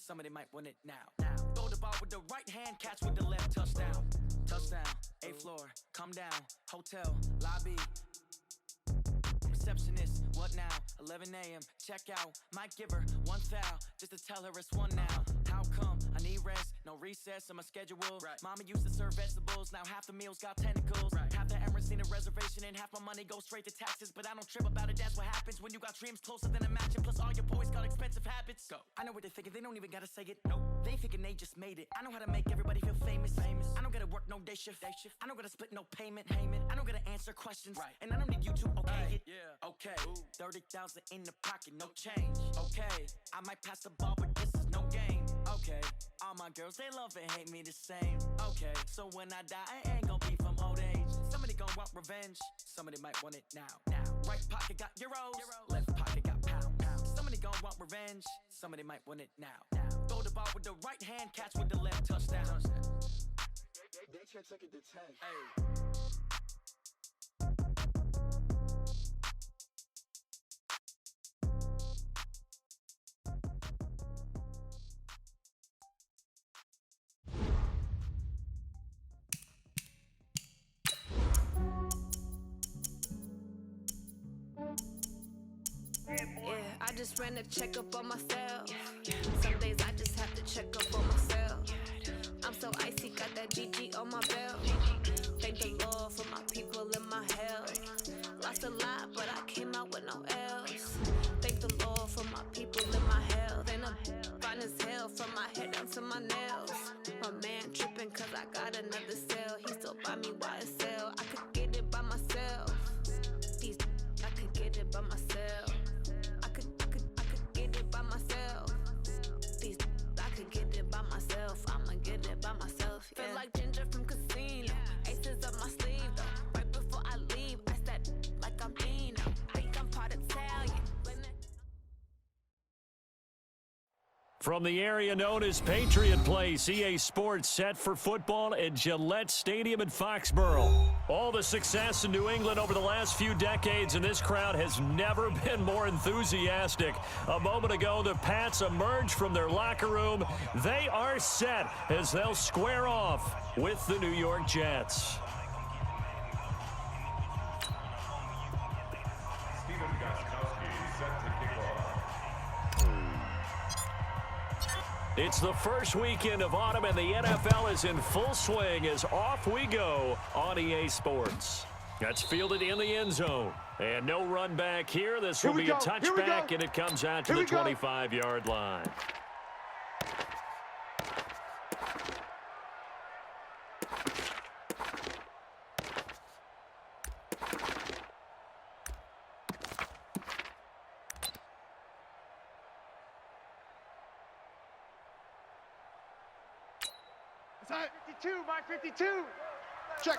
somebody might win it now. Throw the ball with the right hand, catch with the left, touchdown. Touchdown, 8th floor, come down, hotel, lobby. Receptionist, what now? 11 a.m., check out. Might give her one foul, just to tell her it's one now. How come? I need rest, no recess on my schedule. Right. Mama used to serve vegetables, now half the meals got tentacles. Right. Half the errands need a reservation and half my money goes straight to taxes. But I don't trip about it, that's what happens when you got dreams closer than a mansion. Plus all your boys got expensive habits. Go. I know what they're thinking, they don't even gotta say it. Nope. They thinking they just made it. I know how to make everybody feel famous. I don't gotta work no day shift. I don't gotta split no payment. I don't gotta answer questions. Right. And I don't need you to okay it. Yeah. Okay. 30,000 in the pocket, no change. Okay. I might pass the ball, but this is no game. Okay. All my girls, they love and hate me the same. Okay. So when I die, I ain't gonna be from old age. Somebody gonna want revenge. Somebody might want it now. Right pocket got euros. Left pocket got pounds. Somebody gonna want revenge. Somebody might want it now. Throw the ball with the right hand, catch with the left, touchdown. They can't take it to 10. Hey. Yeah, I just ran a checkup on myself. Some days I just have to check up on myself. I'm so icy, got that GG on my belt. Thank the Lord for my people and my health. Lost a lot, but I came out with no else. Thank the Lord for my people and my health. And I'm fine as hell from my head down to my nails. My man tripping cause I got another cell. He still buy me YSL. I could get it by myself. I could get it by myself. I could get it by myself. I could get it by myself. I'ma get it by myself. Yeah. Feel like Ginger from Casino. Aces up my sleeve though. Right before I leave, I step like I'm Dino. Think I'm part Italian. From the area known as Patriot Place, EA Sports set for football at Gillette Stadium in Foxborough. All the success in New England over the last few decades, and this crowd has never been more enthusiastic. A moment ago, the Pats emerged from their locker room. They are set as they'll square off with the New York Jets. It's the first weekend of autumn, and the NFL is in full swing as off we go on EA Sports. That's fielded in the end zone. And no run back here. This will be a touchback, and it comes out to the 25-yard line. Mike 52. Check.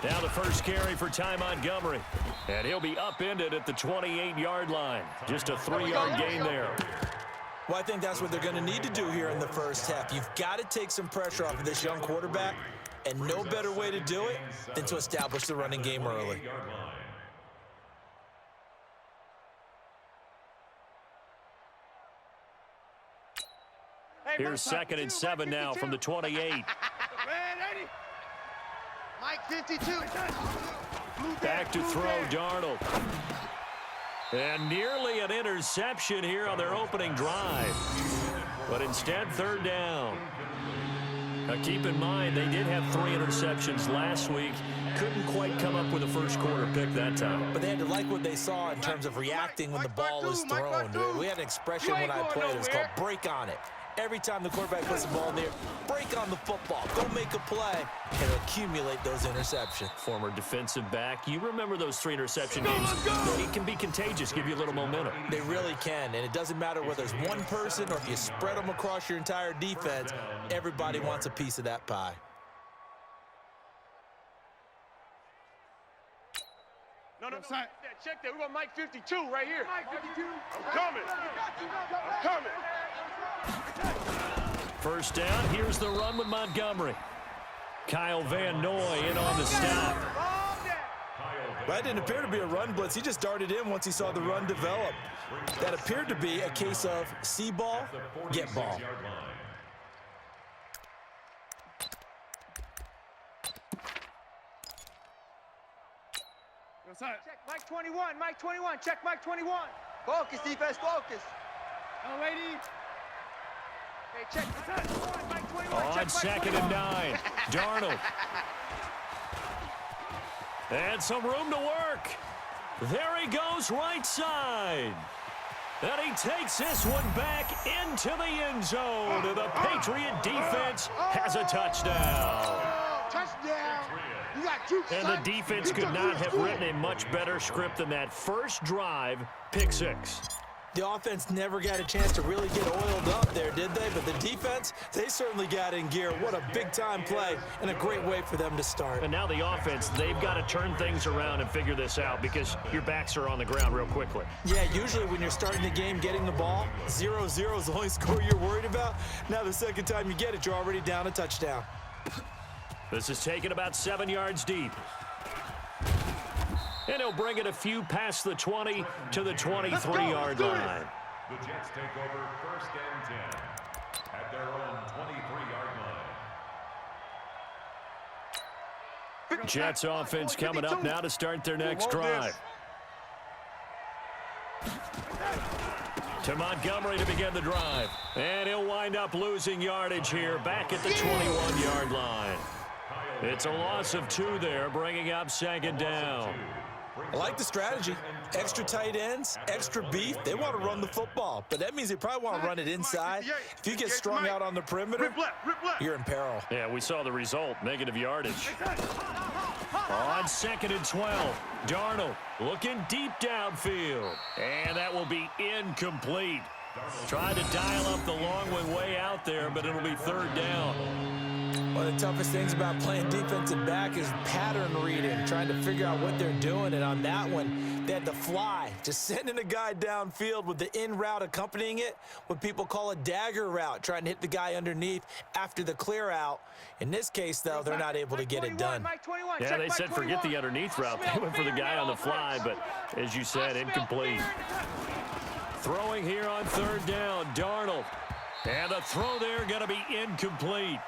Now the first carry for Ty Montgomery. And he'll be upended at the 28-yard line. Just a 3-yard gain there. Well, I think that's what they're going to need to do here in the first half. You've got to take some pressure off of this young quarterback, and no better way to do it than to establish the running game early. Here's 2nd and 7 now from the 28. Mike 52. Back to throw, Darnold. And nearly an interception here on their opening drive. But instead, 3rd down. Now keep in mind, they did have 3 interceptions last week. Couldn't quite come up with a first quarter pick that time. But they had to like what they saw in terms of reacting when the ball is thrown. We had an expression when I played. It was called break on it. Every time the quarterback puts the ball in there, break on the football, go make a play, and accumulate those interceptions. Former defensive back, you remember those 3 interception games. It can be contagious, give you a little momentum. They really can, and it doesn't matter whether it's one person or if you spread them across your entire defense, everybody wants a piece of that pie. No, check that. We're going Mike 52 right here. Mike 52. I'm coming. First down, here's the run with Montgomery. Kyle Van Noy in on the stop. That didn't appear to be a run blitz. He just darted in once he saw the run develop. That appeared to be a case of see ball, get ball. Check Mike 21, Mike 21, check Mike 21. Focus, defense, focus. Oh, lady. Hey, check Mike 21. On check second Mike 21. and 9, Darnold. And some room to work. There he goes right side. And he takes this one back into the end zone. And the Patriot defense has a touchdown. Touchdown. You got juice, And the defense could not have written a much better script than that first drive, pick 6. The offense never got a chance to really get oiled up there, did they? But the defense, they certainly got in gear. What a big-time play and a great way for them to start. And now the offense, they've got to turn things around and figure this out because your backs are on the ground real quickly. Yeah, usually when you're starting the game getting the ball, 0-0 is the only score you're worried about. Now the second time you get it, you're already down a touchdown. This is taken about 7 yards deep. And he'll bring it a few past the 20 to the 23-yard line. The Jets take over 1st and 10 at their own 23-yard line. Jets offense coming up now to start their next drive. To Montgomery to begin the drive. And he'll wind up losing yardage here back at the 21-yard line. It's a loss of 2 there, bringing up second down. I like the strategy. Extra tight ends, extra beef. They want to run the football, but that means they probably want to run it inside. If you get strung out on the perimeter, you're in peril. Yeah, we saw the result, negative yardage. On 2nd and 12, Darnold looking deep downfield. And that will be incomplete. Tried to dial up the long way out there, but it'll be 3rd down. One of the toughest things about playing defensive back is pattern reading, trying to figure out what they're doing. And on that one, they had to fly, just sending a guy downfield with the in route accompanying it, what people call a dagger route, trying to hit the guy underneath after the clear out. In this case, though, they're not able to get it done. Yeah, they said forget the underneath route. They went for the guy on the fly, but as you said, incomplete. Throwing here on 3rd down, Darnold. And the throw there going to be incomplete.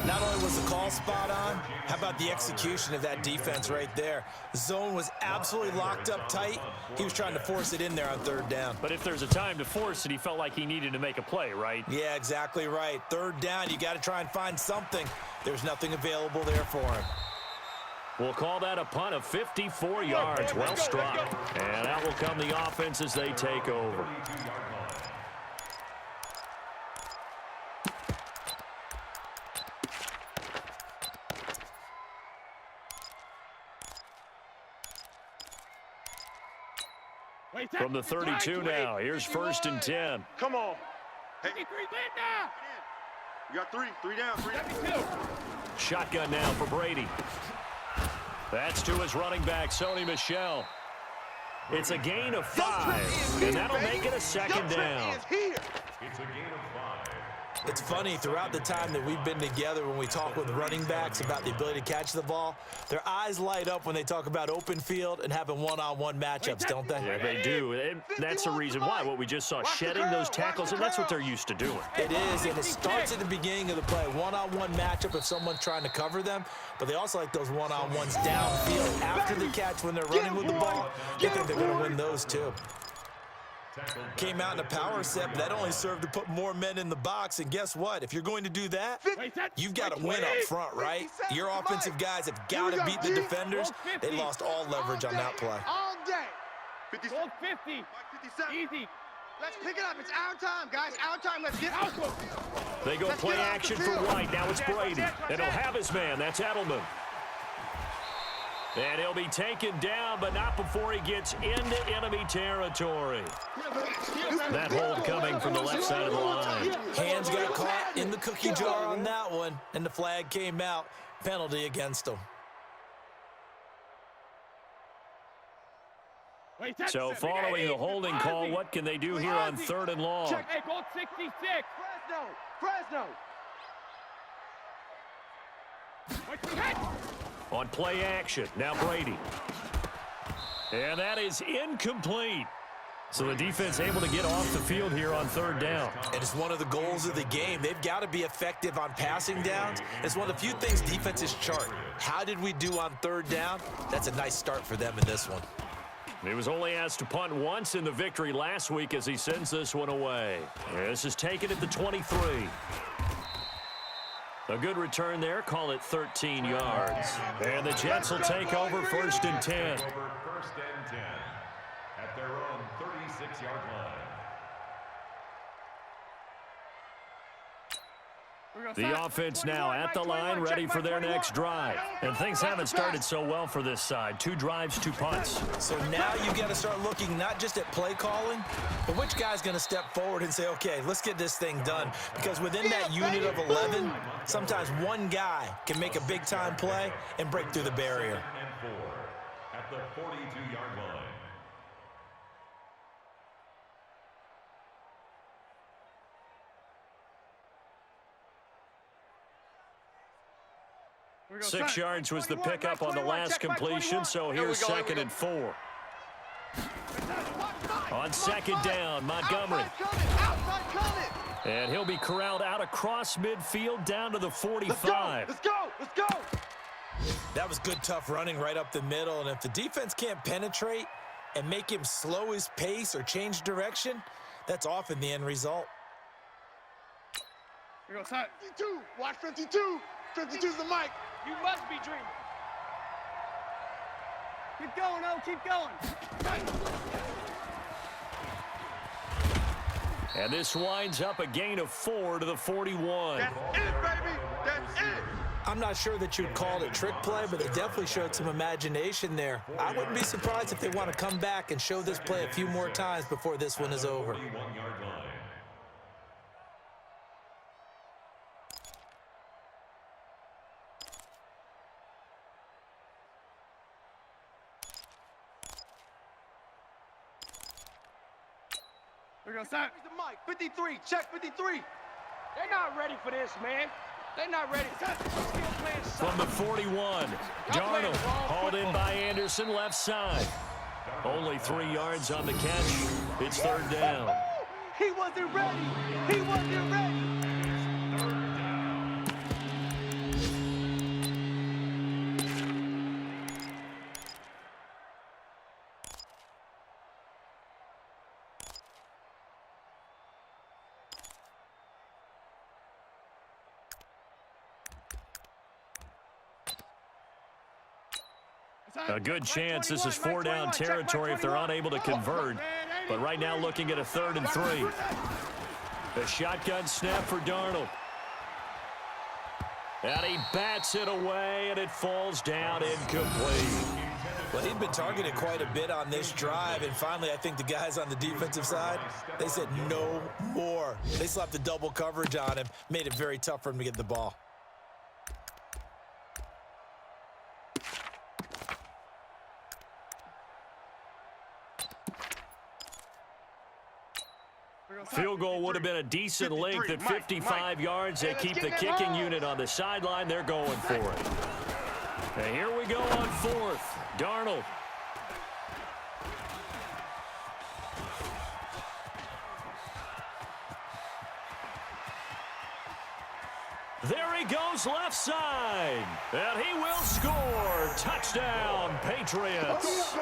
Not only was the call spot on, how about the execution of that defense right there? The zone was absolutely locked up tight. He was trying to force it in there on 3rd down. But if there's a time to force it, he felt like he needed to make a play, right? Yeah, exactly right. 3rd down, you got to try and find something. There's nothing available there for him. We'll call that a punt of 54 yards. Well struck. And out will come the offense as they take over. From the 32 now, here's 1st and 10. Come on. Hey. You got 3 down. Shotgun now for Brady. That's to his running back, Sony Michel. It's a gain of 5, and that'll make it a 2nd down. It's a gain of 5. It's funny, throughout the time that we've been together, when we talk with running backs about the ability to catch the ball, their eyes light up when they talk about open field and having one-on-one matchups, don't they? Yeah, they do. And that's the reason why. What we just saw, shedding those tackles, and that's what they're used to doing. It is, and it starts at the beginning of the play. One-on-one matchup if someone's trying to cover them, but they also like those one-on-ones downfield after the catch when they're running with the ball. They think they're going to win those, too. Came out in a power set, but that only served to put more men in the box. And guess what? If you're going to do that, you've got to win up front, right? Your offensive guys have got to beat the defenders. They lost all leverage on that play. All day. 50. Easy. Let's pick it up. It's our time, guys. Our time. Let's get out. They go play action for White. Now it's Brady. And he'll have his man. That's Edelman. And he'll be taken down, but not before he gets into enemy territory. That hold coming from the left side of the line. Hands got caught in the cookie jar on that one, and the flag came out. Penalty against him. So following the holding call, what can they do here on 3rd and long? Hey, goal 66. Fresno. On play action, now Brady. And that is incomplete. So the defense able to get off the field here on third down. And it's one of the goals of the game. They've got to be effective on passing downs. It's one of the few things defenses chart. How did we do on third down? That's a nice start for them in this one. He was only asked to punt once in the victory last week as he sends this one away. This is taken at the 23. A good return there. Call it 13 yards. And the Jets will take over 1st and 10. First and 10 at their own 36-yard line. The offense now at the line, ready for their next drive. And things haven't started so well for this side. 2 drives, 2 punts. So now you've got to start looking not just at play calling, but which guy's going to step forward and say, okay, let's get this thing done. Because within that unit of 11, sometimes one guy can make a big-time play and break through the barrier. And 4 at the 42-yard line. Six yards was the pickup on the last completion, so here's 2nd and 4. On 2nd down, Montgomery. And he'll be corralled out across midfield down to the 45. Let's go! Let's go! That was good, tough running right up the middle. And if the defense can't penetrate and make him slow his pace or change direction, that's often the end result. Here we go, side. 52. Watch 52. 52's the mic. You must be dreaming. Keep going, O. Keep going. And this winds up a gain of 4 to the 41. That's it, baby. That's it. I'm not sure that you'd call it a trick play, but they definitely showed some imagination there. I wouldn't be surprised if they want to come back and show this play a few more times before this one is over. 41-yard line. Here we go, side. Here's the mic. 53. Check 53. They're not ready for this, man. They're not ready. From the 41, Darnold hauled in by Anderson, left side. Only 3 yards on the catch. It's 3rd down. He wasn't ready. He wasn't ready. A good chance this is 4-down territory if they're unable to convert. But right now looking at a 3rd and 3. A shotgun snap for Darnold. And he bats it away, and it falls down incomplete. Well, he'd been targeted quite a bit on this drive, and finally I think the guys on the defensive side, they said no more. They slapped the double coverage on him, made it very tough for him to get the ball. Field goal would have been a decent length at 55 yards. They keep the kicking unit on the sideline. They're going for it. And here we go on 4th. Darnold. There he goes left side. And he will score. Touchdown, Patriots.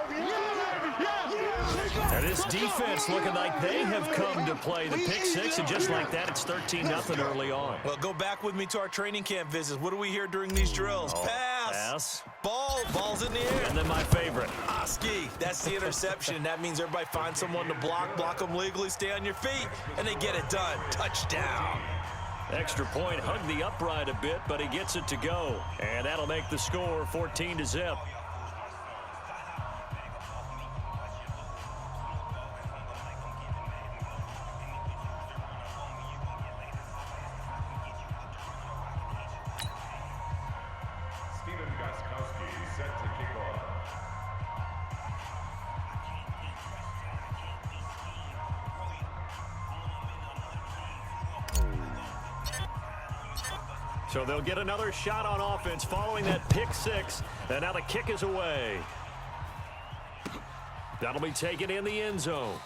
And this defense looking like they have come to play. The pick 6, and just like that, it's 13-0 early on. Well, go back with me to our training camp visits. What do we hear during these drills? Pass. Ball's in the air. And then my favorite. Oski. That's the interception. That means everybody finds someone to block them legally, stay on your feet, and they get it done. Touchdown. Extra point, hugged the upright a bit, but he gets it to go. And that'll make the score 14-0. So they'll get another shot on offense following that pick 6, and now the kick is away. That'll be taken in the end zone.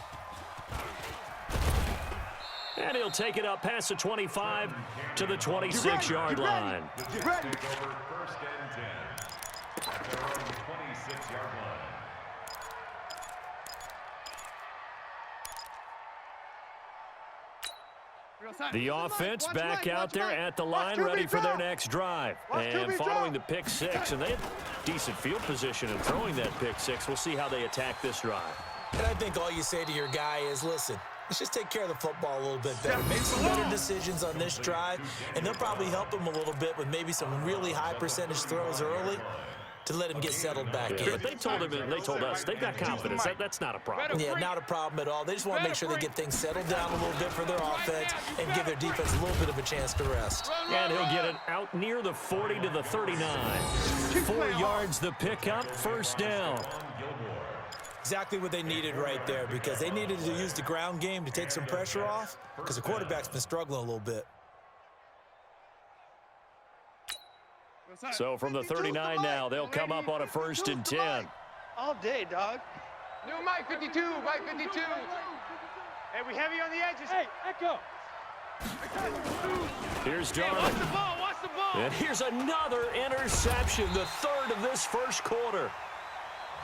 And he'll take it up past the 25 to the 26-yard line. The Jets take over first and 10 at their own 26-yard line. The offense back out there at the line, ready for their next drive. And following the pick six, and they had decent field position in throwing that pick six. We'll see how they attack this drive. And I think all you say to your guy is, listen, let's just take care of the football a little bit better. Make some better decisions on this drive, and they'll probably help him a little bit with maybe some really high percentage throws early to let him get settled back in. But they told him, and they told us, they've got confidence. That's not a problem. Yeah, not a problem at all. They just want to make sure they get things settled down a little bit for their offense and give their defense a little bit of a chance to rest. And he'll get it out near the 40 to the 39. 4 yards the pickup, first down. Exactly what they needed right there, because they needed to use the ground game to take some pressure off, because the quarterback's been struggling a little bit. So from the 39 now, they'll come up on a first and 10. All day, dog. New Mike 52, Mike 52. Hey, we heavy on the edges. Hey, Echo. Here's Hey, Darnold. watch the ball, watch the ball. And here's another interception, the third of this first quarter.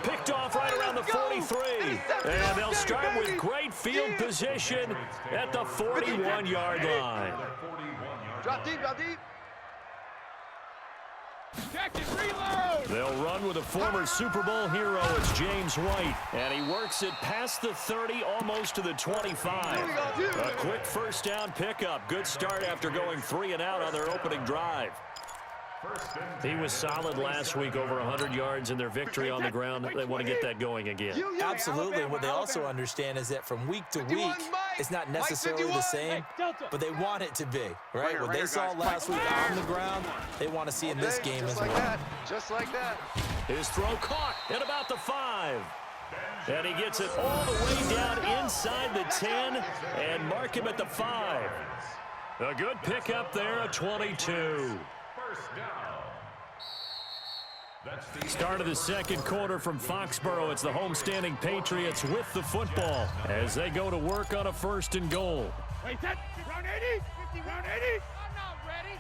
Picked off right around the 43. And they'll start with great field position at the 41-yard line. Drop deep, drop deep. Check it, reload. They'll run with a former Super Bowl hero. It's James White. And he works it past the 30, almost to the 25. A quick first down pickup. Good start after going 3 and out on their opening drive. He was solid last week, over 100 yards in their victory on the ground. They want to get that going again. Absolutely. And what they also understand is that from week to week, it's not necessarily the same, but they want it to be, right? What they saw last week on the ground, they want to see in this game as well. Just like that. His throw caught at about the 5. And he gets it all the way down inside the 10 and mark him at the 5. A good pickup there, a 22. Start of the second quarter from Foxborough. It's the homestanding Patriots with the football as they go to work on a first and goal. Wait, that round 80? 50, round 80? I'm not ready.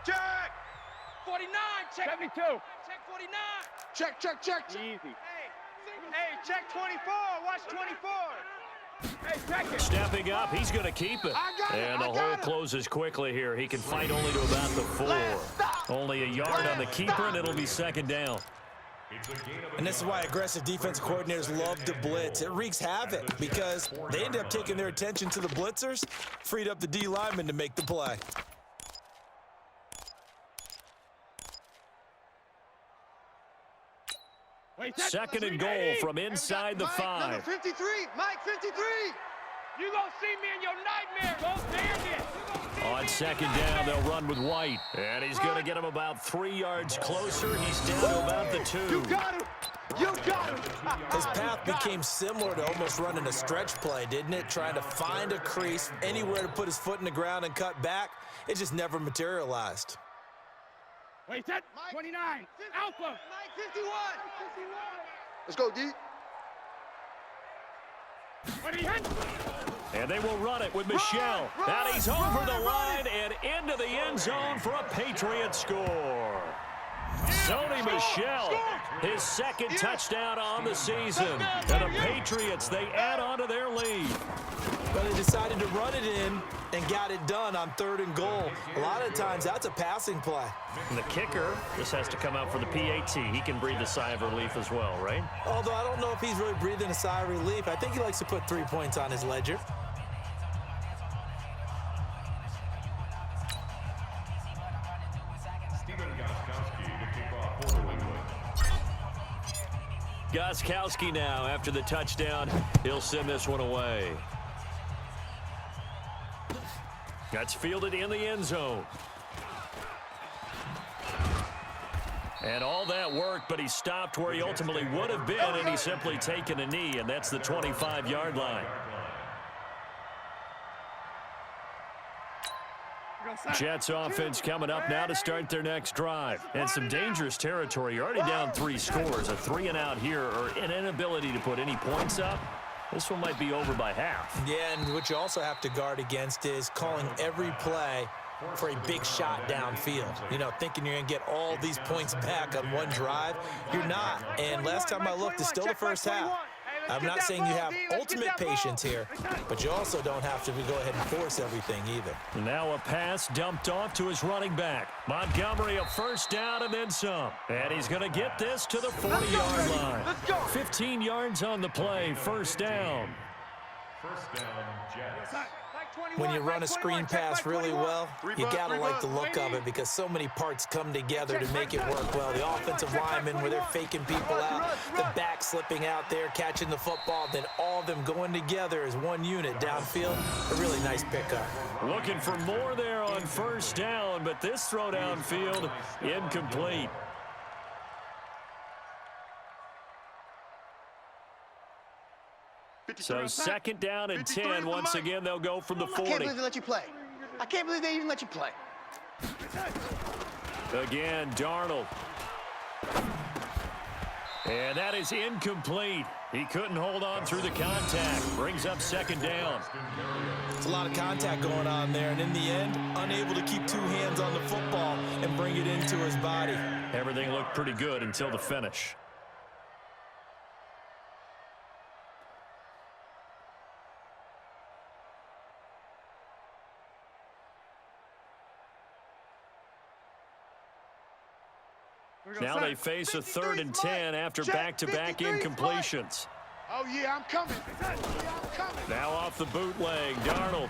Check. 49, check. 72. Check 49. Check, check, check. Easy. Hey, check 24. Watch 24. Hey, check it. Stepping up, he's going to keep it. And the hole closes quickly here. He can fight only to about the 4. Only a yard on the keeper, and it'll be second down. And this is why aggressive defensive coordinators love to blitz. It wreaks havoc because they end up taking their attention to the blitzers, freed up the D lineman to make the play. Second and goal from inside the 5. Number 53, Mike 53. You gonna see me in your nightmare. Go stand it. On second down, they'll run with White. And he's going to get him about 3 yards closer. He's down to about the 2. You got him. You got him. His path became similar to almost running a stretch play, didn't it? Trying to find a crease, anywhere to put his foot in the ground and cut back. It just never materialized. Wait, that 29. Alpha. Mike 51. Let's go, D. And they will run it with Michelle. And he's over the line and into the end zone for a Patriot score. Sony Michel, his second touchdown on the season. And the Patriots, they add on to their lead. But they decided to run it in and got it done on third and goal. A lot of times, that's a passing play. And the kicker, this has to come out for the PAT. He can breathe a sigh of relief as well, right? Although I don't know if he's really breathing a sigh of relief. I think he likes to put 3 points on his ledger. Gostkowski now, after the touchdown, he'll send this one away. That's fielded in the end zone. And all that work, but he stopped where he ultimately would have been, and he's simply taken a knee, and that's the 25-yard line. Jets offense coming up now to start their next drive. And some dangerous territory. You're already down 3 scores. A 3-and-out here or an inability to put any points up. This one might be over by half. Yeah, and what you also have to guard against is calling every play for a big shot downfield. You know, thinking you're going to get all these points back on one drive. You're not. And last time I looked, it's still the first half. I'm not saying you have ultimate patience here, but you also don't have to go ahead and force everything either. Now a pass dumped off to his running back. Montgomery, a first down and then some. And he's going to get this to the 40-yard line. 15 yards on the play, first down. First down, Jets. When you run a screen pass really well, you got to like the look of it because so many parts come together to make it work well. The offensive linemen where they're faking people out, the back slipping out there, catching the football, then all of them going together as one unit downfield. A really nice pickup. Looking for more there on first down, but this throw downfield incomplete. So second down and 10. Once again, they'll go from the 40. I can't believe they let you play. I can't believe they even let you play. Again, Darnold. And that is incomplete. He couldn't hold on through the contact. Brings up second down. It's a lot of contact going on there, and in the end, unable to keep 2 hands on the football and bring it into his body. Everything looked pretty good until the finish. Now they face a 3rd and 10 after back-to-back incompletions. Oh, yeah, I'm coming. Now off the bootleg, Darnold.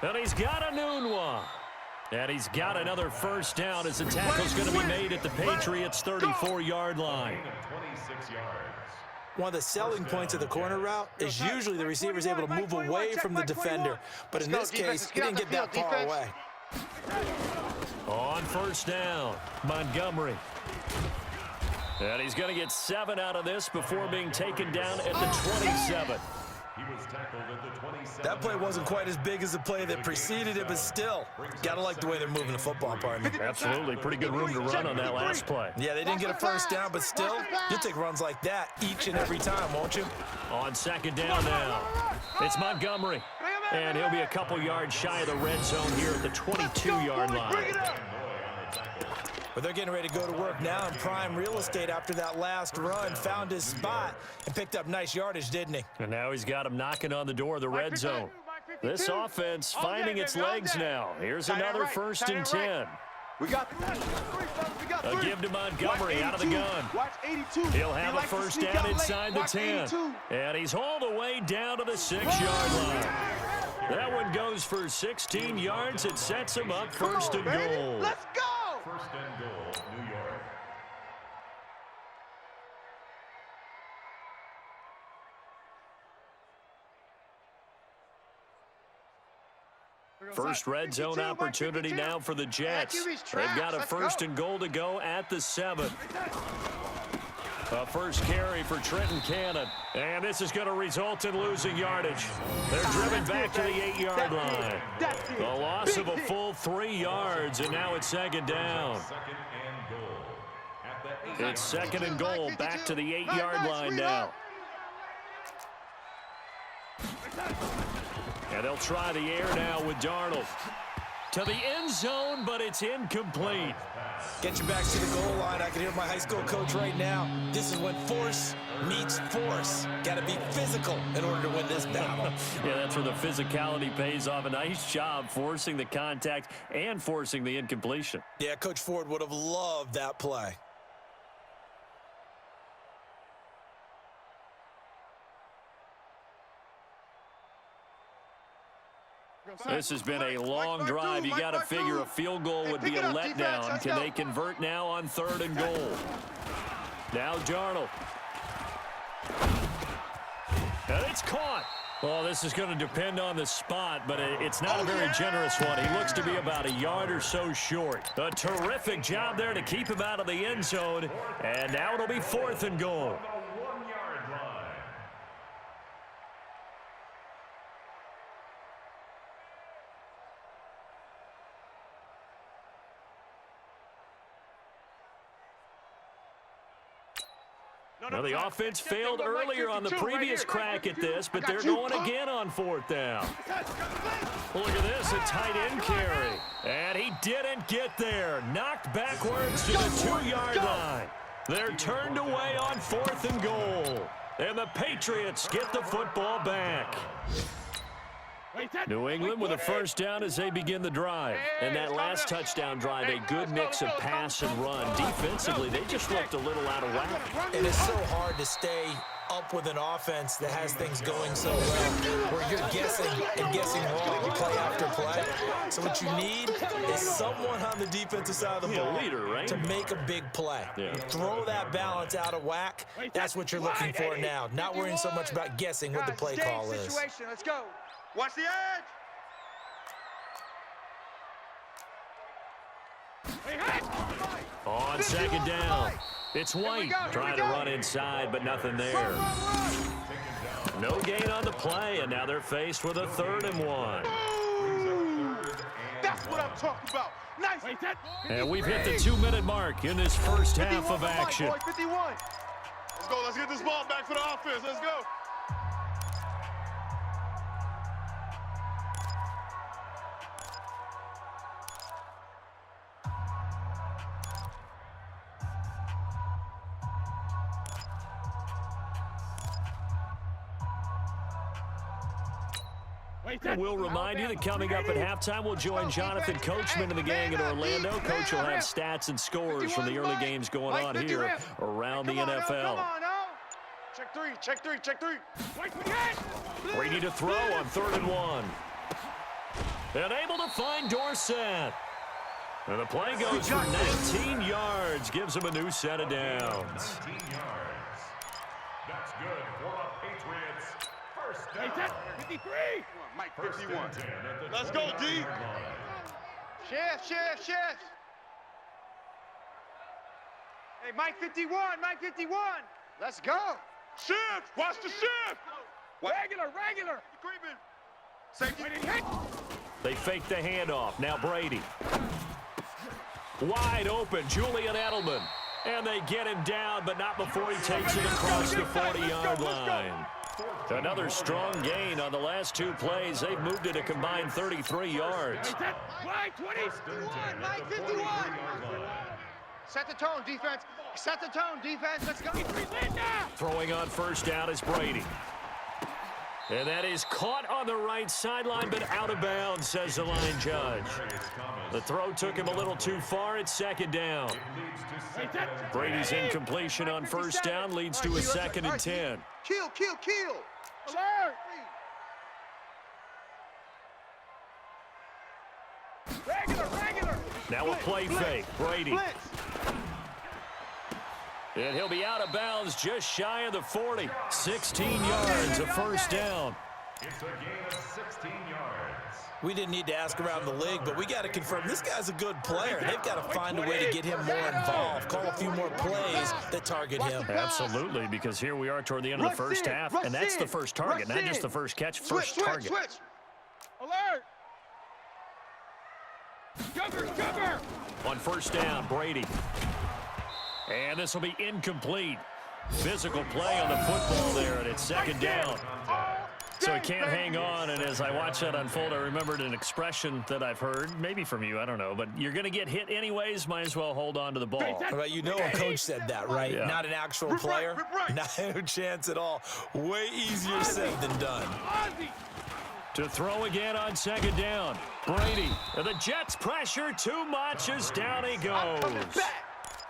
And he's got a noon one. And he's got another first down as the tackle's going to be made at the Patriots' 34-yard line. 26 yards. One of the selling points of the corner route is usually the receiver is able to move away from the defender. But in this case, he didn't get that far away. On first down, Montgomery. And he's going to get 7 out of this before being taken down at the 27. He was tackled at the 27. That play wasn't quite as big as the play that preceded it, but still, gotta like the way they're moving the football, partner. Absolutely. Pretty good room to run on that last play. Yeah, they didn't get a first down, but still, you'll take runs like that each and every time, won't you? On second down now, it's Montgomery. And he'll be a couple yards shy of the red zone here at the 22-yard line. But they're getting ready to go to work now in prime real estate after that last run. Found his spot and picked up nice yardage, didn't he? And now he's got him knocking on the door of the red zone. This offense finding its legs now. Here's another 1st and 10. We got A give to Montgomery out of the gun. Watch 82. He'll have a first down inside the 10. And he's hauled away down to the 6-yard line. That one goes for 16 yards. It sets him up 1st and goal. Let's go. 1st and goal, New York. First red zone opportunity now for the Jets. They've got a 1st and goal to go at the 7. A first carry for Trenton Cannon. And this is going to result in losing yardage. They're driven back to the 8-yard line. The loss of a full 3 yards, and now it's second down. It's second and goal, back to the 8-yard line now. And they'll try the air now with Darnold. To the end zone, but it's incomplete. Get your backs to the goal line. I can hear my high school coach right now. This is when force meets force. Got to be physical in order to win this battle. Yeah, that's where the physicality pays off. A nice job forcing the contact and forcing the incompletion. Yeah, Coach Ford would have loved that play. This has been a long drive. You got to figure a field goal would be a letdown. Can they convert now on 3rd and goal? Now Darnold. And it's caught. Well, this is going to depend on the spot, but it's not a very generous one. He looks to be about a yard or so short. A terrific job there to keep him out of the end zone. And now it'll be 4th and goal. Now, the offense failed earlier on the previous crack at this, but they're going again on fourth down. Look at this, a tight end carry. And he didn't get there. Knocked backwards to the 2-yard line. They're turned away on 4th and goal. And the Patriots get the football back. New England with a first down as they begin the drive. And that last touchdown drive, a good mix of pass and run. Defensively, they just looked a little out of whack. And it's so hard to stay up with an offense that has things going so well, where you're guessing and guessing wrong play after play. So what you need is someone on the defensive side of the ball to make a big play. Throw that balance out of whack. That's what you're looking for now. Not worrying so much about guessing what the play call is. Let's go. Watch the edge. On second down, it's White trying to run inside, but nothing there. No gain on the play, and now they're faced with a 3rd and 1. That's what I'm talking about. Nice. And we've hit the 2-minute mark in this first half of action. 51. Let's go. Let's get this ball back for the offense. Let's go. And we'll remind you that coming up at halftime, we'll join Jonathan Coachman and the gang in Orlando. Coach will have stats and scores from the early games going on here around the NFL. Check three, check three, check three. Brady to throw on 3rd and 1. And able to find Dorsett. And the play goes for 19 yards, gives him a new set of downs. 19 yards. That's good for the Patriots. First down. 53. Mike 51. Let's go, D. Shift. Hey, Mike 51, Mike 51. Let's go. Shift. Watch the shift. Regular. Creeping. Safety. They fake the handoff. Now Brady. Wide open, Julian Edelman. And they get him down, but not before he takes it across the 40-yard line. Another strong gain on the last 2 plays. They've moved it a combined 33 yards. Mike 21, Mike 51. Set the tone, defense. Set the tone, defense. Let's go. Throwing on first down is Brady. And that is caught on the right sideline, but out of bounds, says the line judge. The throw took him a little too far. It's second down. Brady's incompletion on first down leads to a 2nd and 10. Kill. Alert. Regular. Now a play fake. Brady. And he'll be out of bounds just shy of the 40. 16 yards, a first down. It's a gain of 16 yards. We didn't need to ask around the league, but we got to confirm this guy's a good player. They've got to find a way to get him more involved, call a few more plays that target him. Absolutely, because here we are toward the end of the first half, and that's the first target, not just the first catch, first target. Alert. Cover. On first down, Brady. And this will be incomplete. Physical play on the football there, and it's second down. So he can't hang on, and as I watch that unfold, I remembered an expression that I've heard, maybe from you, I don't know, but you're going to get hit anyways, might as well hold on to the ball. Well, you know a coach said that, right? Yeah. Not an actual player. Not a chance at all. Way easier said than done. To throw again on second down. Brady, and the Jets pressure too much as down he goes.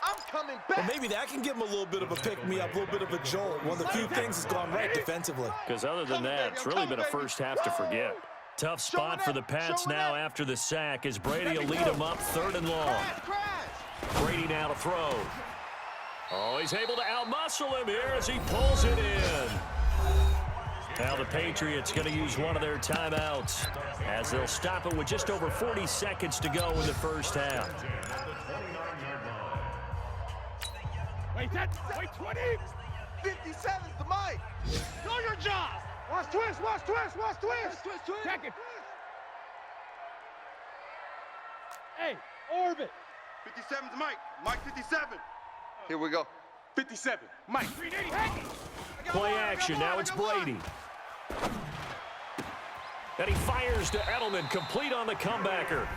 I'm coming back. Well, maybe that can give him a little bit of a pick-me-up, a little bit of a jolt. One of the few things that's gone right defensively. Because other than that, it's really been a first half to forget. Tough spot for the Pats now after the sack as Brady will lead him up 3rd and long. Brady now to throw. Oh, he's able to outmuscle him here as he pulls it in. Now the Patriots going to use one of their timeouts as they'll stop it with just over 40 seconds to go in the first half. Wait, 20. 57's the mic. Do your job. Watch twist. Check it. Hey, orbit. 57's Mike. Mike 57. Here we go. 57, Mike. Play action, now it's Brady. And he fires to Edelman, complete on the comebacker.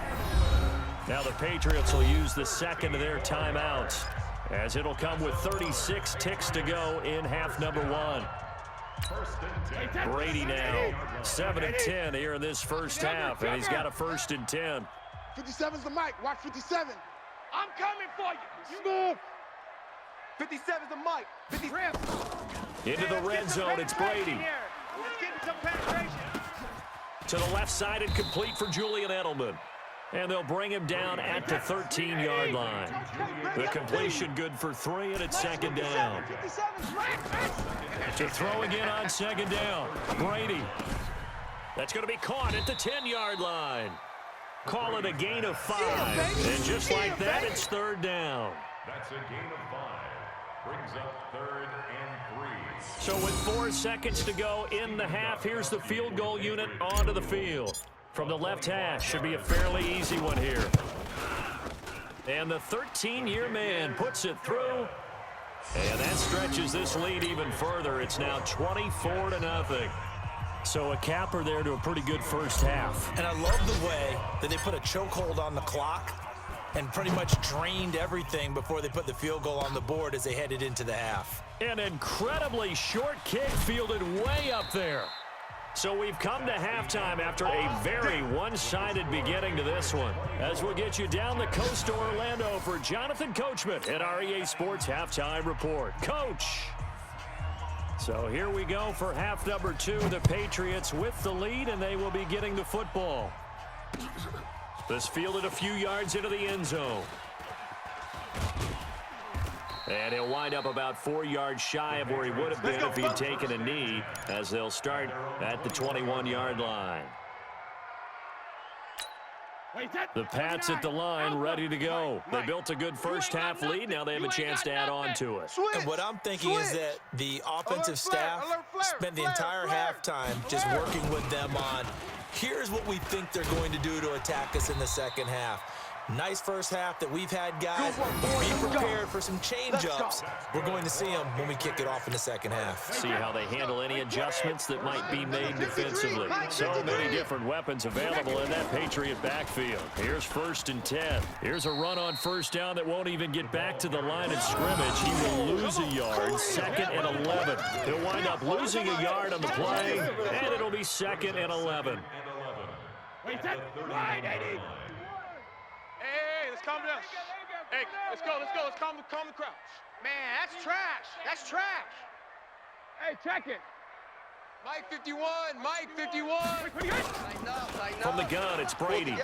Now the Patriots will use the second of their timeouts, as it'll come with 36 ticks to go in half number one. Brady now 7 and 10 here in this first half, and he's got a 1st and 10. 57's the mic. Watch 57. I'm coming for you. Smooth. 57's the mic. 50 Into the red zone, it's Brady. Let's get some penetration. To the left side and complete for Julian Edelman. And they'll bring him down at the 13-yard line. The completion good for 3, and it's 2nd down. To throw again on 2nd down, Brady. That's going to be caught at the 10-yard line. Call it a gain of 5. And just like that, it's 3rd down. That's a gain of 5. Brings up 3rd and 3. So with 4 seconds to go in the half, here's the field goal unit onto the field. From the left hash, should be a fairly easy one here. And the 13-year man puts it through. And that stretches this lead even further. It's now 24-0. So a capper there to a pretty good first half. And I love the way that they put a chokehold on the clock and pretty much drained everything before they put the field goal on the board as they headed into the half. An incredibly short kick fielded way up there. So we've come to halftime after a very one-sided beginning to this one. As we'll get you down the coast to Orlando for Jonathan Coachman at our EA Sports Halftime Report. Coach! So here we go for half number 2. The Patriots with the lead, and they will be getting the football. This fielded a few yards into the end zone. And he'll wind up about 4 yards shy of where he would have been if he'd taken a knee, as they'll start at the 21-yard line. The Pats at the line, ready to go. They built a good first half lead. Now they have a chance to add on to it. And what I'm thinking is that the offensive staff spent the entire halftime just working with them on, here's what we think they're going to do to attack us in the second half. Nice first half that we've had, guys. Be prepared for some change-ups. We're going to see them when we kick it off in the second half. See how they handle any adjustments that might be made defensively. So many different weapons available in that Patriot backfield. Here's 1st and 10. Here's a run on 1st down that won't even get back to the line of scrimmage. He will lose a yard, 2nd and 11. He'll wind up losing a yard on the play, and it'll be 2nd and 11. Hey, let's calm down. Hey, let's go. Let's calm the crowd. Man, that's trash. That's trash. Hey, check it. Mike 51. Mike 51. From the gun, it's Brady.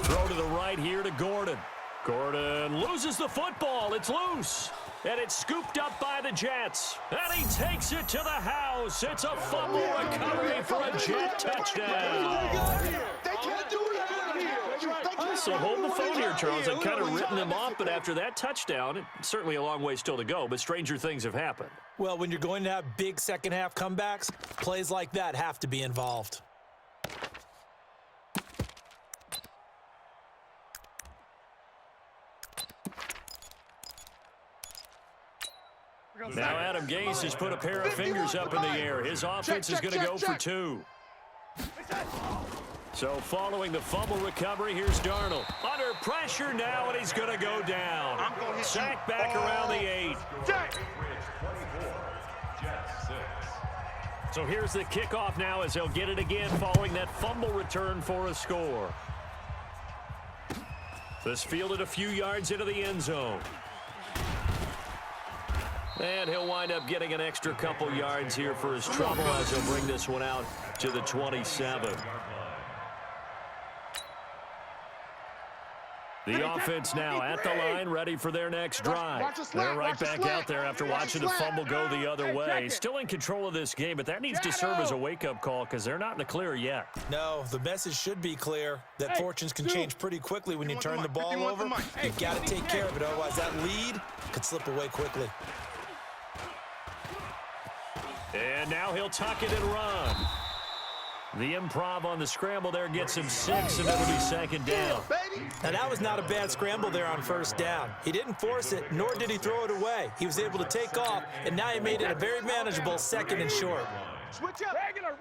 Throw to the right here to Gordon. Gordon loses the football. It's loose. And it's scooped up by the Jets. And he takes it to the house. It's a fumble recovery for a Jet touchdown. They can't do it here. So hold the phone here, Charles. I've kind of written them off, but after that touchdown, it's certainly a long way still to go, but stranger things have happened. Well, when you're going to have big second half comebacks, plays like that have to be involved. Now Adam Gase has put a pair of fingers up in the air. His offense is going to go for 2. So following the fumble recovery, here's Darnold. Under pressure now, and he's going to go down. Sacked back around the 8. So here's the kickoff now as they'll get it again following that fumble return for a score. This fielded a few yards into the end zone. And he'll wind up getting an extra couple yards here for his trouble as he'll bring this one out to the 27. The offense now at the line, ready for their next drive. They're right back out there after watching the fumble go the other way. Still in control of this game, but that needs to serve as a wake-up call because they're not in the clear yet. No, the message should be clear that fortunes can change pretty quickly when you turn the ball over. You've got to take care of it, otherwise that lead could slip away quickly. And now he'll tuck it and run. The improv on the scramble there gets him 6, and it'll be 2nd down. Now, that was not a bad scramble there on first down. He didn't force it, nor did he throw it away. He was able to take off, and now he made it a very manageable 2nd and short. Switch up. Regular.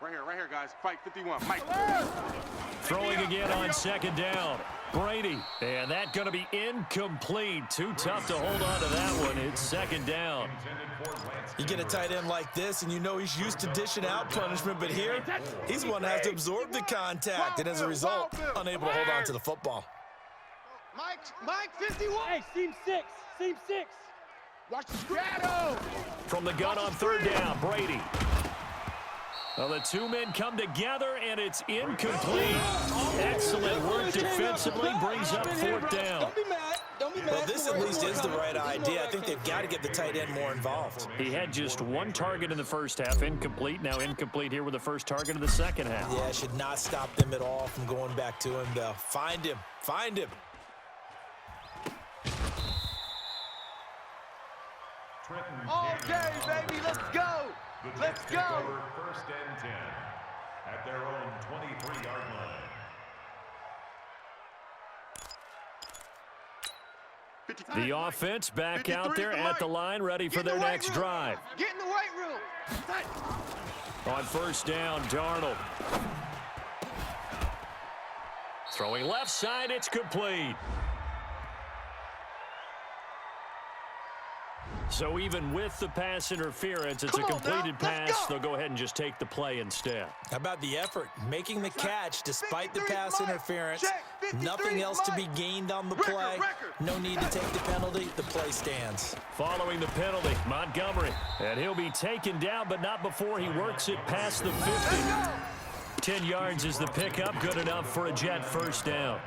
Right here, guys. Fight 51. Mike. Throwing again on 2nd down. Brady, and that's going to be incomplete. Too tough to hold on to that one. It's 2nd down. You get a tight end like this, and you know he's used to dishing out punishment, but here, he's the one that has to absorb the contact, and as a result, unable to hold on to the football. Mike 51. Hey, seam 6. Watch the shadow. From the gun on 3rd down, Brady. Well, the two men come together, and it's incomplete. Excellent work defensively, brings up 4th down. Well, this at least is the right idea. I think they've got to get the tight end more involved. He had just 1 target in the first half, incomplete. Now incomplete here with the first target of the second half. Yeah, should not stop them at all from going back to him, though. Find him. All day, baby. Let's go. Let's go. First and 10 at their own 23-yard line. The offense back out there at the line, ready for their next drive. Get in the weight room. On first down, Darnold. Throwing left side, it's complete. So even with the pass interference, it's a completed pass. They'll go ahead and just take the play instead. How about the effort? Making the catch despite the pass interference. Nothing else to be gained on the play. No need to take the penalty. The play stands. Following the penalty, Montgomery. And he'll be taken down, but not before he works it past the 50. 10 yards is the pickup. Good enough for a Jet first down.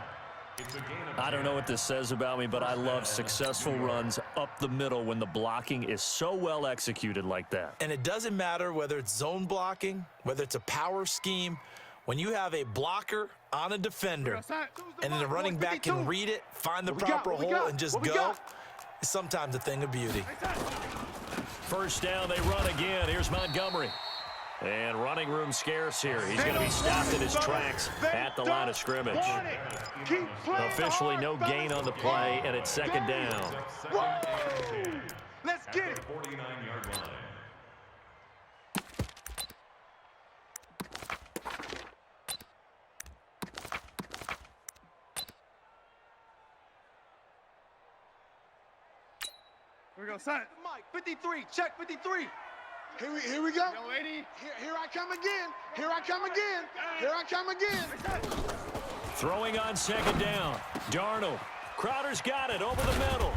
I don't know what this says about me, but I love successful runs up the middle when the blocking is so well executed like that. And it doesn't matter whether it's zone blocking, whether it's a power scheme. When you have a blocker on a defender, and then the running back can read it, find the proper hole, and just go, it's sometimes a thing of beauty. First down, they run again. Here's Montgomery. And running room scarce here. He's going to be stopped in his tracks at the line of scrimmage. Officially no gain on the play, and it's 2nd down. Let's get it. 49-yard line. Here we go, son. Mike 53. Check 53. Here we go. Yo, lady. Here I come again. Throwing on 2nd down. Darnold. Crowder's got it over the middle.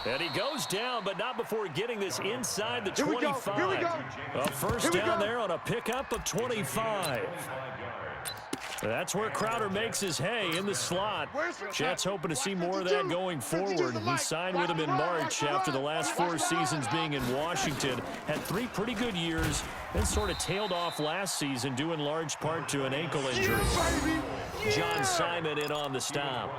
And he goes down, but not before getting this inside the 25. Here we go. A first down there on a pickup of 25. That's where Crowder makes his hay in the slot. Jets hoping to see more of that going forward. He signed with him in March after the last 4 seasons being in Washington. Had 3 pretty good years, then sort of tailed off last season due in large part to an ankle injury. John Simon in on the stop.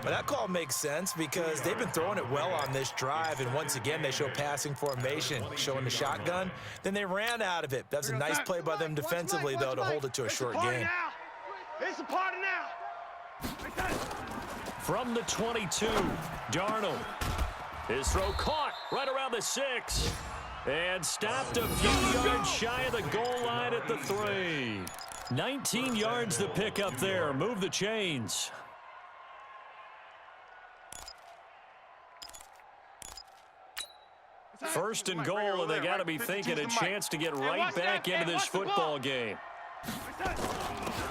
But that call makes sense because they've been throwing it well on this drive, and once again they show passing formation, showing the shotgun. Then they ran out of it. That's a nice play by them defensively, though, to hold it to a short game. It's a party now. From the 22, Darnold. His throw caught right around the 6. And stopped a few yards shy of the goal line at the 3. 19 yards the pickup there. Move the chains. First and goal, and they got to be thinking a chance to get right back into this football game.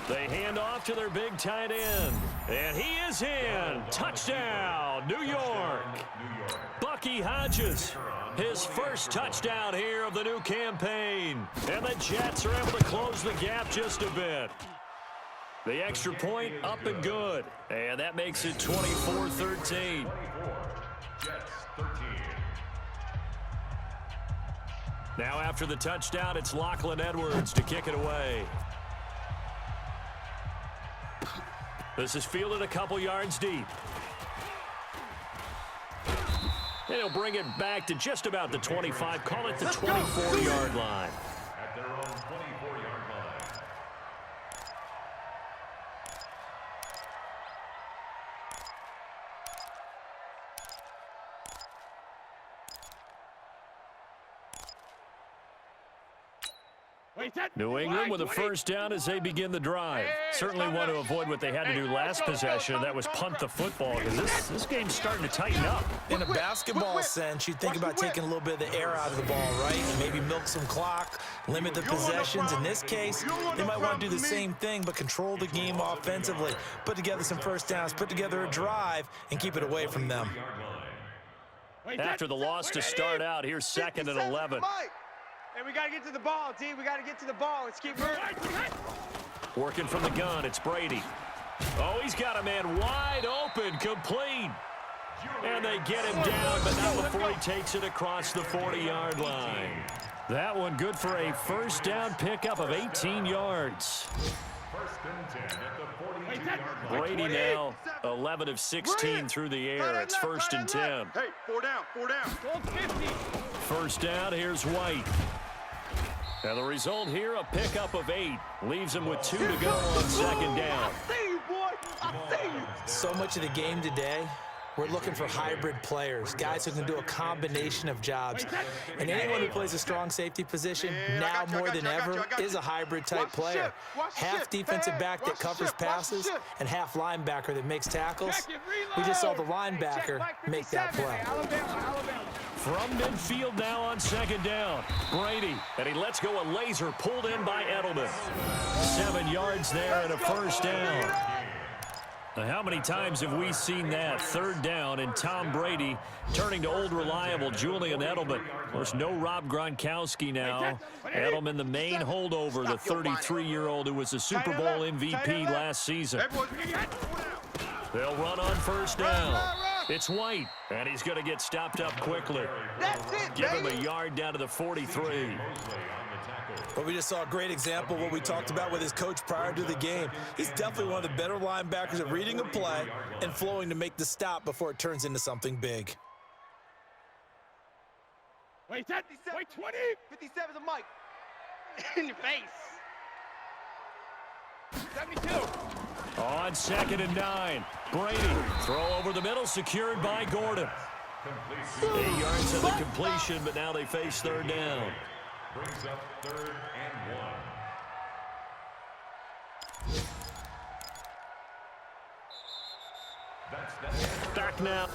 They hand off to their big tight end, and he is in. Touchdown, New York. Bucky Hodges, his first touchdown here of the new campaign. And the Jets are able to close the gap just a bit. The extra point up and good, and that makes it 24-13. Jets 13. Now after the touchdown, it's Lachlan Edwards to kick it away. This is fielded a couple yards deep. And he'll bring it back to just about the 25. Call it the 24-yard line. At their own 24-yard line. New England with a first down as they begin the drive. Certainly want to avoid what they had to do last possession. That was punt the football, because this game's starting to tighten up. In a basketball sense, you think about taking a little bit of the air out of the ball, right? And maybe milk some clock, limit the possessions. In this case, they might want to do the same thing, but control the game offensively. Put together some first downs, put together a drive, and keep it away from them. After the loss to start out, here's 2nd and 11. Hey, we got to get to the ball, D. We got to get to the ball. Let's keep moving. Working from the gun, it's Brady. Oh, he's got a man wide open, complete. And they get him down, but not before he takes it across the 40-yard line. That one good for a first down pickup of 18 yards. First and 10 at the 42-yard line. Brady now 11 of 16 through the air. It's 1st and 10. Hey, 4 down. First down, here's White. And the result here, a pickup of 8. Leaves him with 2 to go on 2nd down. I see you, boy. I see you. So much of the game today, we're looking for hybrid players, guys who can do a combination of jobs. And anyone who plays a strong safety position, now more than ever, is a hybrid-type player. Half defensive back that covers passes and half linebacker that makes tackles. We just saw the linebacker make that play. From midfield now on 2nd down. Brady, and he lets go a laser pulled in by Edelman. 7 yards there and a first down. Now, how many times have we seen that? 3rd down and Tom Brady turning to old reliable Julian Edelman. Of course, no Rob Gronkowski now. Edelman, the main holdover, the 33-year-old who was a Super Bowl MVP last season. They'll run on first down. It's White, and he's going to get stopped up quickly. That's it, Give him a yard down to the 43. But we just saw a great example of what we talked about with his coach prior to the game. He's definitely one of the better linebackers at reading a play and flowing to make the stop before it turns into something big. Wait, 20. 57's a mic. In your face. 72. On 2nd and 9. Brady, throw over the middle, secured by Gordon. 8 yards of the completion, but now they face 3rd down. Brings up 3rd and 1. Back now.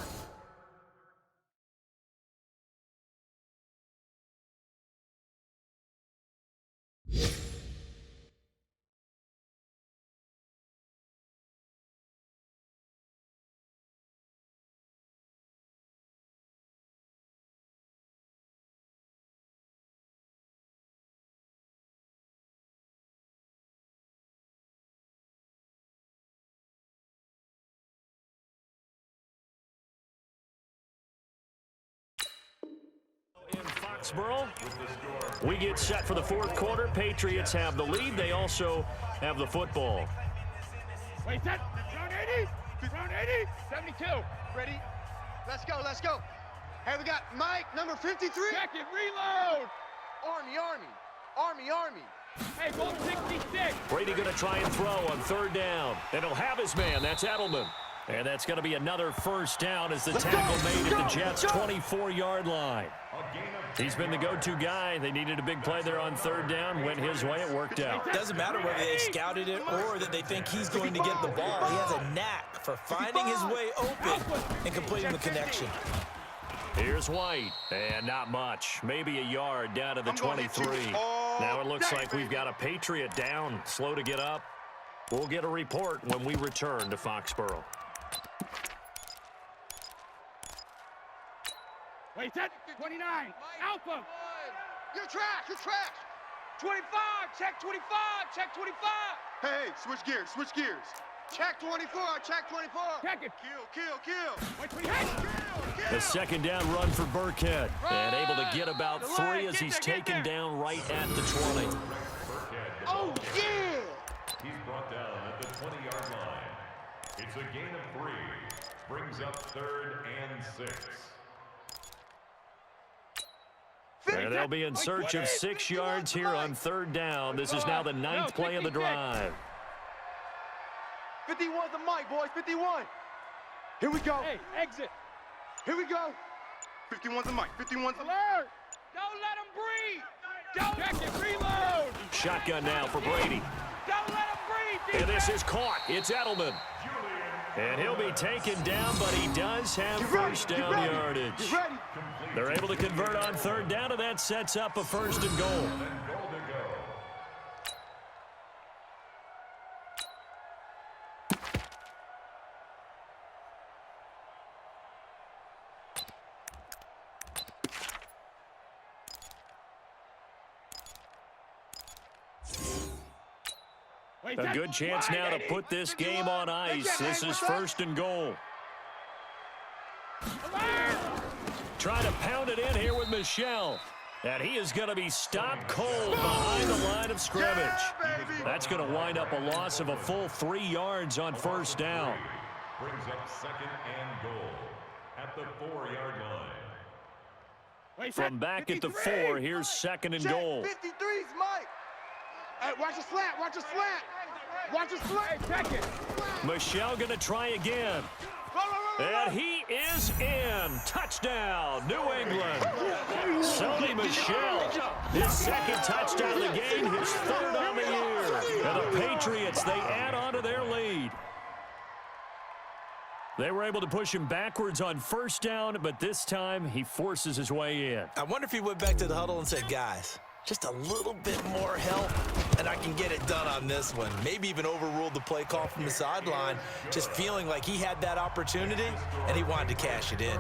In Foxborough, we get set for the 4th quarter. Patriots have the lead. They also have the football. Wait, set. Round 80. Round 80. 72. Ready? Let's go. Let's go. Hey, we got Mike, number 53. Check it. Reload. Army. Hey, ball 66. Brady going to try and throw on 3rd down. And he'll have his man. That's Edelman. And that's going to be another first down as the tackle made at the Jets' 24-yard line. He's been the go-to guy. They needed a big play there on 3rd down. Went his way. It worked out. It doesn't matter whether they scouted it or that they think he's going to get the ball. He has a knack for finding his way open and completing the connection. Here's White, and not much. Maybe a yard down to the 23. Now it looks like we've got a Patriot down, slow to get up. We'll get a report when we return to Foxborough. Wait, set. 29. Alpha. Your track. 25. Check 25. Check 25. Hey, switch gears. Check 24. Check 24. Check it. Kill. Wait, 20. The 2nd down run for Burkhead. And able to get about 3 as he's taken down right at the 20. Oh, yeah. He's brought down at the 20-yard line. It's a gain of 3. Brings up 3rd and 6. And they'll be in search of 6 yards here on 3rd down. This is now the 9th play of the drive. 51's the mic, boys. 51. Here we go. Hey, exit. Here we go. 51's the mic. 51's the alert. Don't let him breathe. Don't check it. Reload. Shotgun now for Brady. Don't let him breathe. And this is caught. It's Edelman. And he'll be taken down, but he does have first down yardage. They're able to convert on third down, and that sets up a first and goal. A good chance now to put this game on ice. This is first and goal. Trying to pound it in here with Michel. And he is going to be stopped cold behind the line of scrimmage. That's going to wind up a loss of a full 3 yards on first down. Brings up second and goal at the 4-yard line. From back at the 4, here's second and goal. 53's Mike. Hey, watch a slant. Watch a slant. Watch a slant. Check it. Michel going to try again. And he is in. Touchdown, New England. Sony Michel, his second touchdown of the game, his third on the year. And the Patriots, they add on to their lead. They were able to push him backwards on first down, but this time he forces his way in. I wonder if he went back to the huddle and said, guys, just a little bit more help, and I can get it done on this one. Maybe even overruled the play call from the sideline, just feeling like he had that opportunity, and he wanted to cash it in.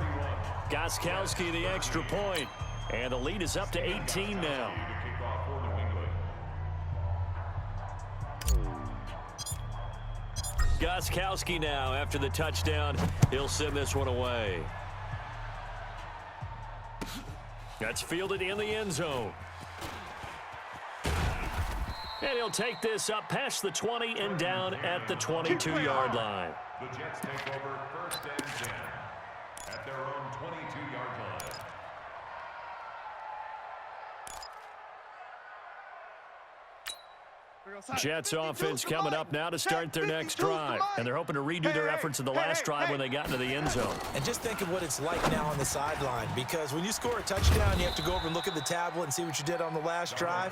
Gostkowski the extra point, and the lead is up to 18 now. Gostkowski now, after the touchdown, he'll send this one away. That's fielded in the end zone. And he'll take this up past the 20 and down at the 22-yard line. The Jets take over first and 10 at their own 22-yard line. Jets offense coming up now to start their next drive. And they're hoping to redo their efforts in the last drive when they got into the end zone. And just think of what it's like now on the sideline, because when you score a touchdown, you have to go over and look at the tablet and see what you did on the last drive.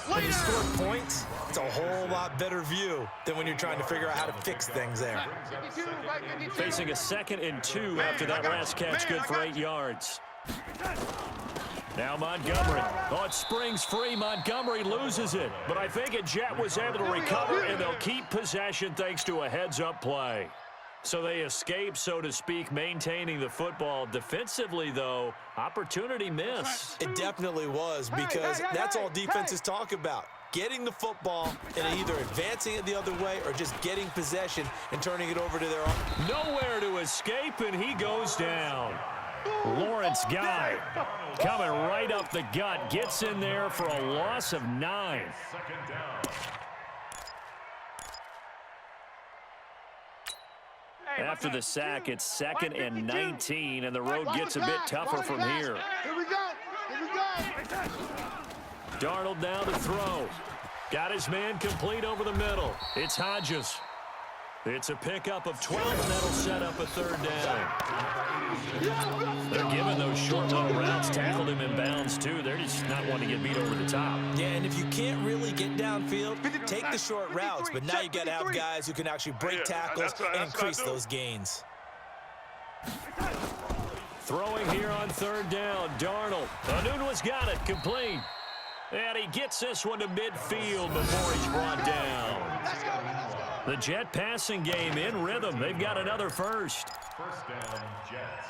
When you score points, it's a whole lot better view than when you're trying to figure out how to fix things there. Facing a 2nd and 2 after that last catch, good for 8 yards. Now Montgomery. Oh, it springs free. Montgomery loses it. But I think a Jet was able to recover, and they'll keep possession thanks to a heads-up play. So they escape, so to speak, maintaining the football. Defensively, though, opportunity missed. It definitely was, because that's all defenses talk about. Getting the football and either advancing it the other way or just getting possession and turning it over to their own. Nowhere to escape, and he goes down. Lawrence Guy coming right up the gut, gets in there for a loss of 9. Second down. After the sack, it's 2nd and 19, and the road gets a bit tougher from here. Here we go. Here we go. Darnold now to throw. Got his man complete over the middle. It's Hodges. It's a pickup of 12, and that'll set up a third down. They're giving those short little routes, tackled him in bounds, too. They're just not wanting to get beat over the top. Yeah, and if you can't really get downfield, take the short routes, but now you got to have guys who can actually break tackles and increase those gains. Throwing here on third down, Darnold. Anunua's got it, complete. And he gets this one to midfield before he's brought down. The Jet passing game in rhythm. They've got another first. First down, Jets.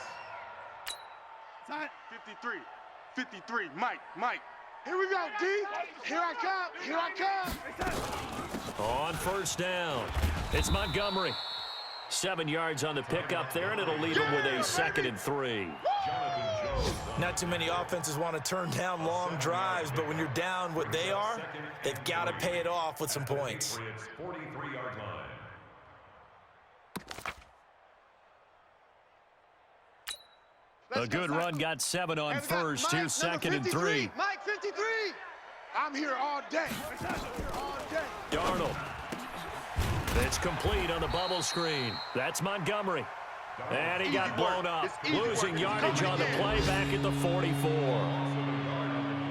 53. 53. Mike. Here we go, D. Here I come. On first down, it's Montgomery. 7 yards on the pickup there, and it'll leave him with a 2nd and 3. Not too many offenses want to turn down long drives, but when you're down what they are, they've got to pay it off with some points. 43-yard line. A good run, got 7 on first. Here's 2nd and 3. Mike, 53. I'm here all day. Darnold. It's complete on the bubble screen. That's Montgomery. And he got blown up, losing yardage on the play back at the 44.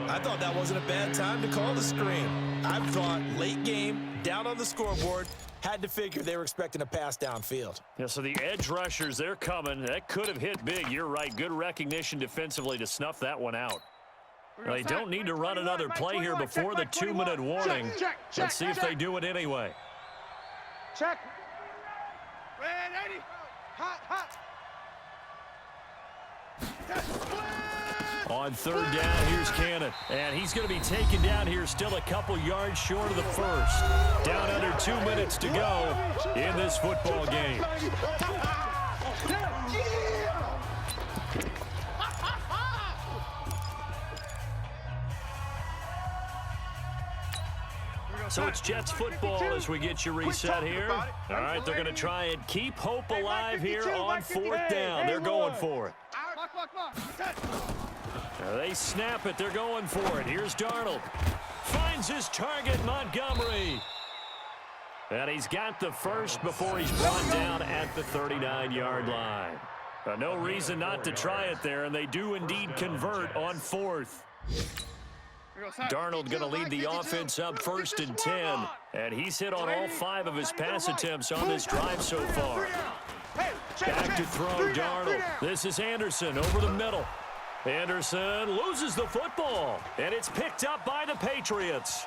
I thought that wasn't a bad time to call the screen. I thought late game, down on the scoreboard, had to figure they were expecting a pass downfield. Yeah, so the edge rushers, they're coming. That could have hit big. You're right. Good recognition defensively to snuff that one out. They don't need to run another play here before the 2-minute warning. Let's see if they do it anyway. Check. Red 80. Hot, hot. On third down, here's Cannon. And he's going to be taken down here, still a couple yards short of the first. Down under 2 minutes to go in this football game. So it's Jets football as we get you reset here. All right, they're going to try and keep hope alive here on fourth down. They're going for it. They snap it. They're going for it. Here's Darnold. Finds his target, Montgomery. And he's got the first before he's brought down at the 39-yard line. No reason not to try it there, and they do indeed convert on fourth. Darnold going to lead the offense up 1st and 10. And he's hit on all 5 of his pass attempts on this drive so far. Back to throw, Darnold. This is Anderson over the middle. Anderson loses the football, and it's picked up by the Patriots.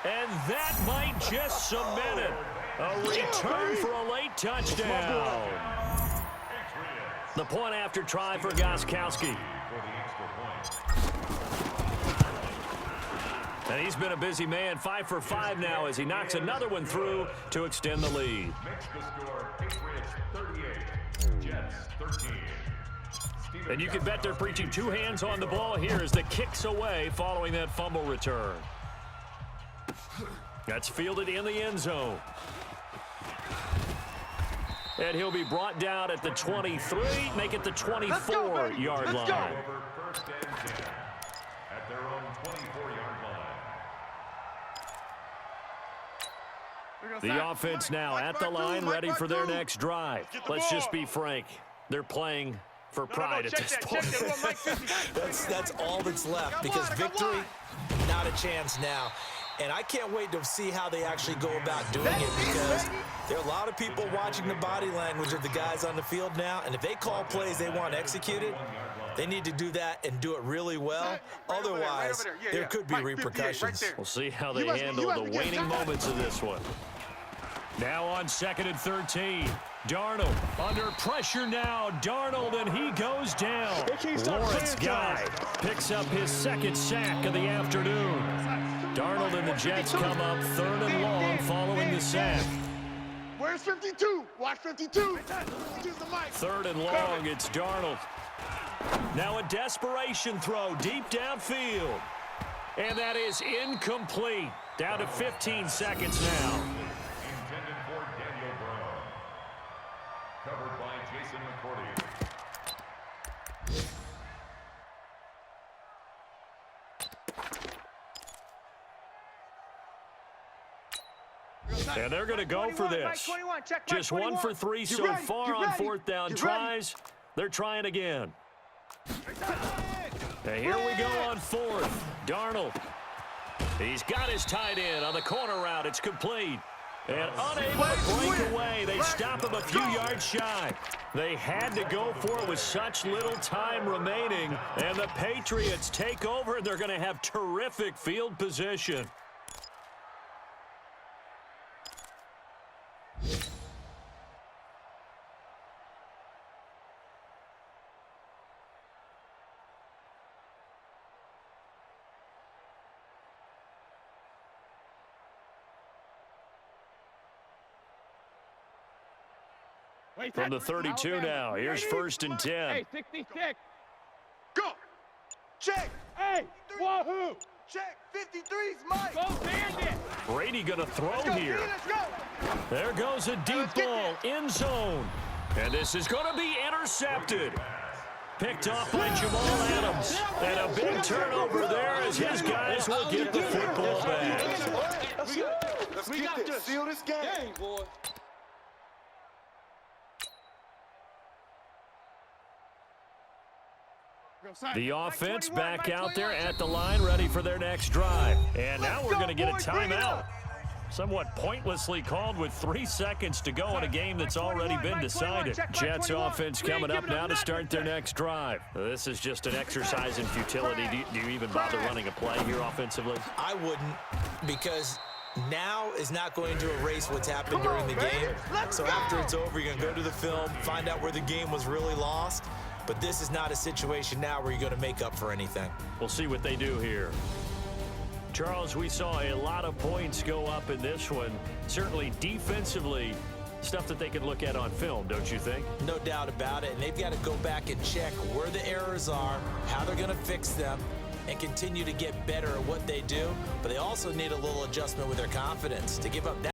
And that might just cement it. A return for a late touchdown. The point after try for Gostkowski. And he's been a busy man, 5 for 5 now as he knocks another one through to extend the lead. Makes the score Patriots 38, Jets 13. And you can bet they're preaching 2 hands on the ball here as the kick's away following that fumble return. That's fielded in the end zone. And he'll be brought down at the 23, make it the 24-yard line. Over 1st and 10 at their own 24-yard line. The offense now at the line, ready for their next drive. Let's just be frank. They're playing for pride at this point. That's all that's left because victory, not a chance now. And I can't wait to see how they actually go about doing it because there are a lot of people watching the body language of the guys on the field now. And if they call plays they want executed, they need to do that and do it really well. Otherwise, there could be repercussions. We'll see how they handle the waning moments of this one. Now on 2nd and 13. Darnold under pressure now. Darnold, and he goes down. Lawrence Guy picks up his 2nd sack of the afternoon. Darnold and the Jets come up 3rd and long following the sack. Where's 52? Watch 52. 3rd and long, it's Darnold. Now a desperation throw deep downfield. And that is incomplete. Down to 15 seconds now. Intended for Daniel Brown. Covered by Jason McCourty. And they're going to go for this. Just 1 for 3 so far on 4th down tries. They're trying again. And here we go on 4th. Darnold. He's got his tight end on the corner route. It's complete. And unable to break away. They stop him a few yards shy. They had to go for it with such little time remaining. And the Patriots take over, and they're going to have terrific field position. From the 32 now, here's 1st and 10. Hey, 66. Go. Check. Hey, wahoo. Check. 53's Mike. Go, Bandit. Brady going to throw here. Let's go. There goes a deep ball, end zone. And this is going to be intercepted. Picked off by Jamal Adams. And a big turnover there as his guys will get the football back. Let's get this. Seal this game, boy. The offense back out there at the line, ready for their next drive. And now we're going to get a timeout. Somewhat pointlessly called with 3 seconds to go in a game that's already been decided. Jets offense coming up now to start their next drive. This is just an exercise in futility. Do you even bother running a play here offensively? I wouldn't, because now is not going to erase what's happened during the game. So after it's over, you're going to go to the film, find out where the game was really lost. But this is not a situation now where you're going to make up for anything. We'll see what they do here. Charles, we saw a lot of points go up in this one. Certainly defensively, stuff that they can look at on film, don't you think? No doubt about it. And they've got to go back and check where the errors are, how they're going to fix them, and continue to get better at what they do. But they also need a little adjustment with their confidence. To give up that